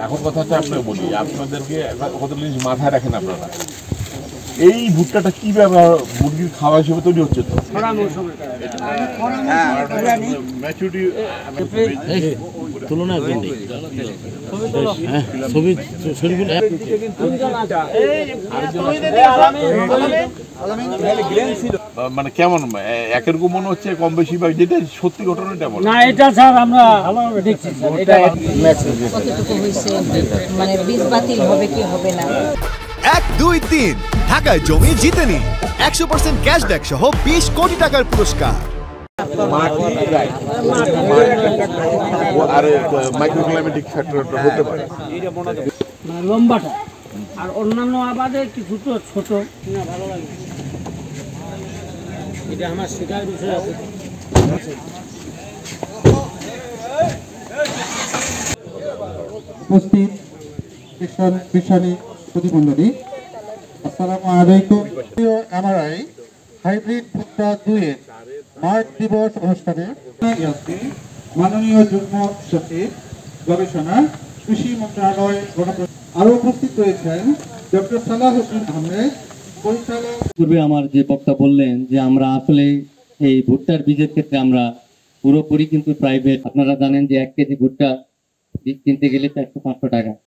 এখন কথা হচ্ছে আপনাকে বলি, আপনাদেরকে কত জিনিস মাথায় রাখেন আপনারা। এই ভুট্টাটা কি ব্যবহার মুরগির খাওয়া হিসেবে তৈরি হচ্ছে তো মানে কেমন একরকম মনে হচ্ছে কম বেশি, বা যেটা সত্যি ঘটনাটা বলে না, এটা স্যার আমরা দেখছি এটা কতটুকু হয়েছে, মানে বীজ বাতিল হবে কি হবে না। 1, 2, 3 ঢাকায় জমি জিতে নিন 100% ক্যাশব্যাক সহ 20 কোটি টাকার পুরস্কার। আর মাইক্রোক্লাইমেটিক ফ্যাক্টরটা হতে পারে মানে লম্বাটা, আর অন্যান্য আবাদে কিছু তো ছোট না। ভালো লাগে এটা আমার শেখার বিষয় আছে। উপস্থিত কৃষাণী প্রতিমণ্ডলী, আসসালামু আলাইকুম। এমআরআই হাইব্রিড ভুট্টা 2 এর মার্চ দিবস অনুষ্ঠানে মাননীয় যুগ্ম সচিব গবেষণা কৃষি মন্ত্রণালয় আরো উপস্থিত রয়েছেন ডক্টর সালাহউদ্দিন আহমেদ, পরিচালক। পূর্বে আমার যে বক্তা বললেন যে আমরা আসলে এই ভুট্টার বীজের ক্ষেত্রে আমরা পুরোপুরি কিন্তু প্রাইভেট। আপনারা জানেন যে 1 কেজি ভুট্টা বীজ কিনতে গেলে 400-500 টাকা।